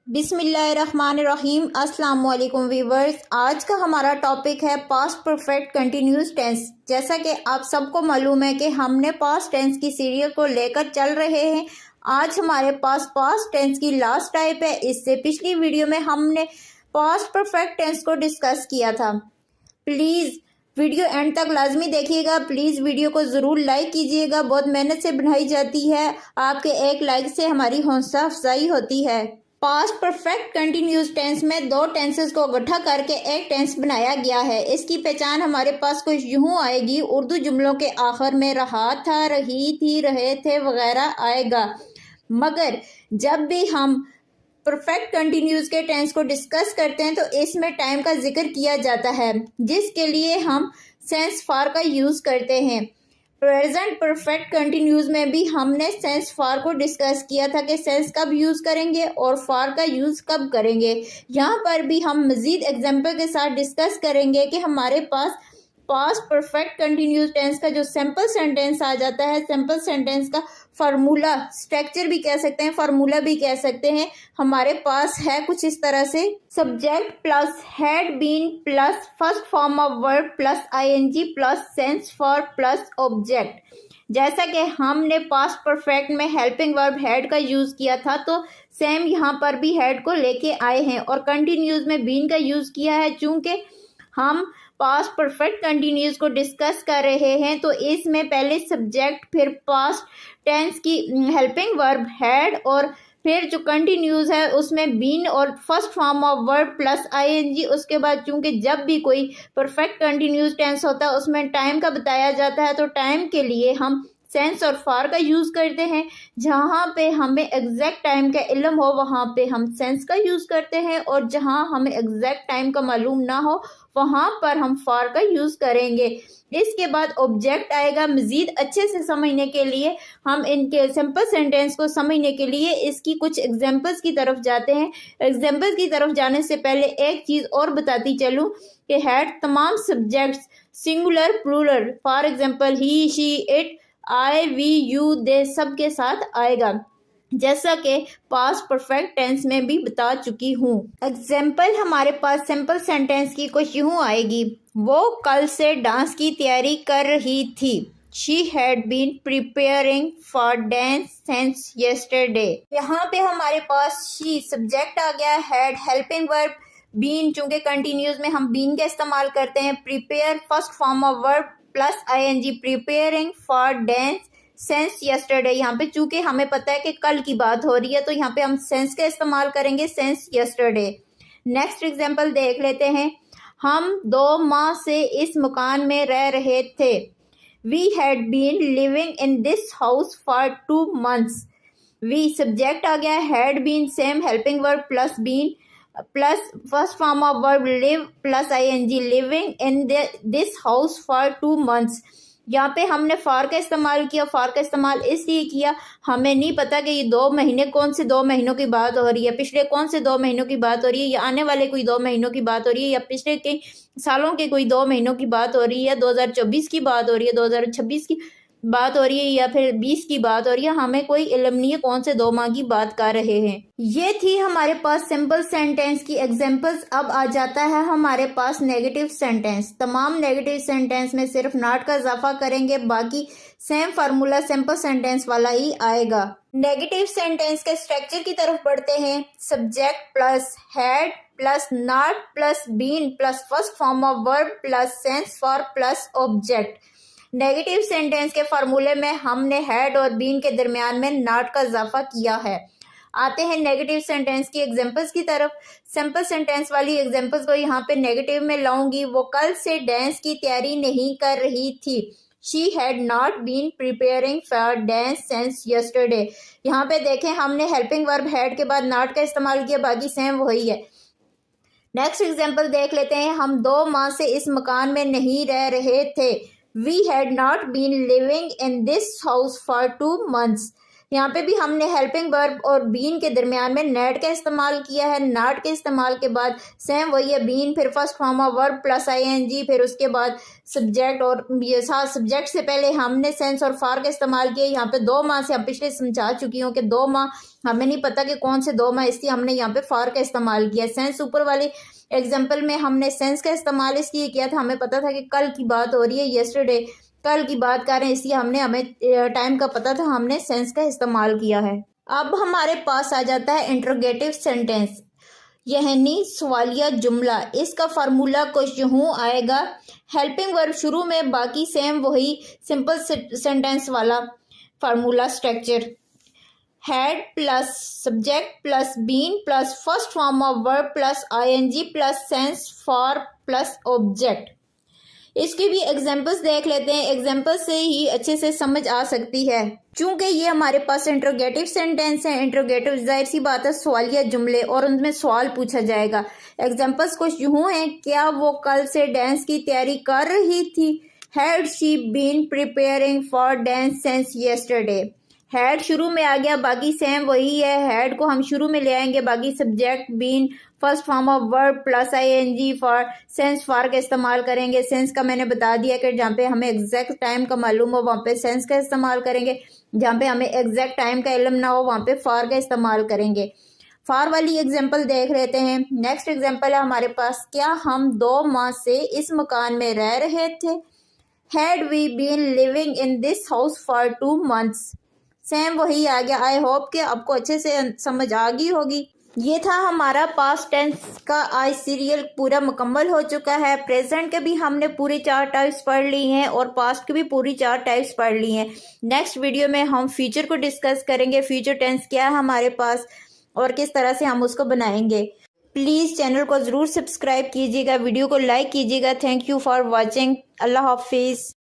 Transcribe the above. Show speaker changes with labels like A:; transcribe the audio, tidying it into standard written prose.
A: बिस्मिल्लाहिर्रहमानिर्रहीम। अस्सलाम वालेकुम वीवर्स। आज का हमारा टॉपिक है पास्ट परफेक्ट कंटिन्यूस टेंस। जैसा कि आप सबको मालूम है कि हमने पास्ट टेंस की सीरियल को लेकर चल रहे हैं। आज हमारे पास पास्ट टेंस की लास्ट टाइप है। इससे पिछली वीडियो में हमने पास्ट परफेक्ट टेंस को डिस्कस किया था। प्लीज़ वीडियो एंड तक लाजमी देखिएगा। प्लीज़ वीडियो को ज़रूर लाइक कीजिएगा। बहुत मेहनत से बनाई जाती है। आपके एक लाइक से हमारी हौसला अफजाई होती है। पास्ट परफेक्ट कंटिन्यूस टेंस में दो टेंसेस को इकट्ठा करके एक टेंस बनाया गया है। इसकी पहचान हमारे पास कुछ यूं आएगी। उर्दू जुमलों के आखिर में रहा था, रही थी, रहे थे वगैरह आएगा। मगर जब भी हम परफेक्ट कंटिन्यूस के टेंस को डिस्कस करते हैं तो इसमें टाइम का जिक्र किया जाता है, जिसके लिए हम सेंस फॉर का यूज़ करते हैं। प्रेजेंट परफेक्ट कंटिन्यूस में भी हमने सेंस फॉर को डिस्कस किया था कि सेंस कब यूज़ करेंगे और फॉर का यूज़ कब करेंगे। यहाँ पर भी हम मज़ीद एग्जाम्पल के साथ डिस्कस करेंगे कि हमारे पास पास्ट परफेक्ट कंटिन्यूस टेंस का जो सिंपल सेंटेंस आ जाता है, सिंपल सेंटेंस का फार्मूला, स्ट्रक्चर भी कह सकते हैं, फार्मूला भी कह सकते हैं, हमारे पास है कुछ इस तरह से। Subject plus had been plus first form of verb plus I N G plus since for plus object. जैसा कि हमने पास्ट परफेक्ट में हेल्पिंग वर्ब हैड का यूज़ किया था, तो सेम यहाँ पर भी हैड को लेके आए हैं और कंटिन्यूस में बीन का यूज़ किया है। चूँकि हम पास्ट परफेक्ट कंटिन्यूस को डिस्कस कर रहे हैं तो इसमें पहले सब्जेक्ट, फिर पास्ट टेंस की हेल्पिंग वर्ब हैड और फिर जो कंटिन्यूस है उसमें बीन और first form of verb plus I N G. उसके बाद चूंकि जब भी कोई परफेक्ट कंटिन्यूस टेंस होता है उसमें टाइम का बताया जाता है, तो टाइम के लिए हम सेंस और फॉर का यूज़ करते हैं। जहाँ पे हमें एग्जैक्ट टाइम का इल्म हो वहाँ पे हम सेंस का यूज़ करते हैं और जहाँ हमें एग्जैक्ट टाइम का मालूम ना हो वहाँ पर हम फॉर का यूज़ करेंगे। इसके बाद ऑब्जेक्ट आएगा। मज़ीद अच्छे से समझने के लिए हम इनके सिंपल सेंटेंस को समझने के लिए इसकी कुछ एग्जांपल्स की तरफ जाते हैं। एग्जांपल्स की तरफ जाने से पहले एक चीज़ और बताती चलूँ कि हैड तमाम subjects singular plural, for example he, she, it, I, we, you, they सब के साथ आएगा, जैसा कि पास्ट परफेक्ट टेंस में भी बता चुकी हूँ। एग्जाम्पल हमारे पास सिंपल सेंटेंस की कुछ यूँ आएगी। वो कल से डांस की तैयारी कर रही थी। She had been preparing for dance since yesterday. यहाँ पे हमारे पास शी सब्जेक्ट आ गया, हैड हेल्पिंग वर्ब, बीन चूंकि कंटिन्यूस में हम बीन का इस्तेमाल करते हैं, prepare first form of verb plus I N G preparing for dance since yesterday. यहाँ पे चूंकि हमें पता है कि कल की बात हो रही है तो यहाँ पे हम सेंस का इस्तेमाल करेंगे, सेंस यस्टरडे। नेक्स्ट एग्जांपल देख लेते हैं। हम 2 माह से इस मकान में रह रहे थे। We had been living in this house for 2 months। We subject आ गया, had been same helping verb plus been plus first form of verb live plus ING, living in this house for 2 months। यहाँ पे हमने for का इस्तेमाल किया। For का इस्तेमाल इसलिए किया, हमें नहीं पता कि ये 2 महीने कौन से 2 महीनों की बात हो रही है, पिछले कौन से 2 महीनों की बात हो रही है, या आने वाले कोई 2 महीनों की बात हो रही है, या पिछले कई सालों के कोई 2 महीनों की बात हो रही है, 2024 की बात हो रही है, 2026 की बात हो रही है, या फिर 20 की बात हो रही है। हमें कोई इल्म नहीं है कौन से 2 माह की बात कर रहे हैं। ये थी हमारे पास सिंपल सेंटेंस की एग्जांपल्स। अब आ जाता है हमारे पास नेगेटिव सेंटेंस। तमाम नेगेटिव सेंटेंस में सिर्फ नॉट का इजाफा करेंगे, बाकी सेम फार्मूला सिंपल सेंटेंस वाला ही आएगा। नेगेटिव सेंटेंस के स्ट्रक्चर की तरफ बढ़ते हैं। Subject plus had plus not plus been plus first form of verb plus since for plus object. Negative sentence के फार्मूले में हमने हैड और बीन के दरमियान में नॉट का इजाफा किया है। आते हैं नेगेटिव सेंटेंस की एग्जांपल्स की तरफ। सिंपल सेंटेंस वाली एग्जांपल्स को यहाँ पे नेगेटिव में लाऊंगी। वो कल से डांस की तैयारी नहीं कर रही थी। She had not been preparing for dance since yesterday. यहाँ पे देखें हमने हेल्पिंग वर्ब हैड के बाद नॉट का इस्तेमाल किया, बाकी सेम वही है। नेक्स्ट एग्जाम्पल देख लेते हैं। हम 2 माह से इस मकान में नहीं रह रहे थे। We had not been living in this house for 2 months। यहाँ पे भी हमने हेल्पिंग वर्ब और बीन के दरमियान में नेट का इस्तेमाल किया है। नॉट के इस्तेमाल के बाद सेम वही है, बीन फिर first form of verb plus I N G, फिर उसके बाद सब्जेक्ट, और ये साथ सब्जेक्ट से पहले हमने सेंस और फार का इस्तेमाल किया। यहाँ पे 2 माह से हम पिछले समझा चुकी हूँ कि 2 माह हमें नहीं पता कि कौन से 2 माह, इसलिए हमने यहाँ पे फार का इस्तेमाल किया। सेंस ऊपर वाले एग्जाम्पल में हमने सेंस का इस्तेमाल इसलिए किया था, हमें पता था कि कल की बात हो रही है, यस्टरडे, कल की बात कर रहे हैं, इसलिए हमें टाइम का पता था, हमने सेंस का इस्तेमाल किया है। अब हमारे पास आ जाता है इंट्रोगेटिव सेंटेंस, यानी सवालिया जुमला। इसका फार्मूला कुछ यूं आएगा, हेल्पिंग वर्ब शुरू में, बाकी सेम वही सिंपल सेंटेंस वाला formula structure, had plus subject plus been plus first form of verb plus I N G plus since for plus object. इसकी भी एग्जांपल्स देख लेते हैं, एग्जांपल से ही अच्छे से समझ आ सकती है। चूंकि ये हमारे पास इंट्रोगेटिव सेंटेंस है, इंट्रोगेटिव जाहिर सी बात है सवालिया जुमले, और उनमें सवाल पूछा जाएगा। एग्जांपल्स कुछ यूं हैं, क्या वो कल से डांस की तैयारी कर रही थी? Had she been preparing for dance since yesterday. Had शुरू में आ गया, बाकी सेम वही है, हैड को हम शुरू में ले आएंगे, बाकी subject been first form of verb plus I N G for since for का इस्तेमाल करेंगे। सेंस का मैंने बता दिया कि जहाँ पे हमें एग्जैक्ट टाइम का मालूम हो वहाँ पे सेंस का इस्तेमाल करेंगे, जहाँ पे हमें एग्जैक्ट टाइम का इल्म ना हो वहाँ पे फॉर का इस्तेमाल करेंगे। फॉर वाली एग्जाम्पल देख लेते हैं। नेक्स्ट एग्जाम्पल है हमारे पास, क्या हम 2 माह से इस मकान में रह रहे थे? Had we been living in this house for 2 months। Same वही आ गया। आई होप कि आपको अच्छे से समझ आ गई होगी। ये था हमारा पास्ट टेंस का आज सीरियल पूरा मुकम्मल हो चुका है। प्रेजेंट के भी हमने पूरी 4 टाइप्स पढ़ ली हैं और पास्ट के भी पूरी 4 टाइप्स पढ़ ली हैं। नेक्स्ट वीडियो में हम फ्यूचर को डिस्कस करेंगे, फ्यूचर टेंस क्या है हमारे पास और किस तरह से हम उसको बनाएंगे। प्लीज़ चैनल को ज़रूर सब्सक्राइब कीजिएगा, वीडियो को लाइक कीजिएगा। Thank you for watching. अल्लाह हाफिज़।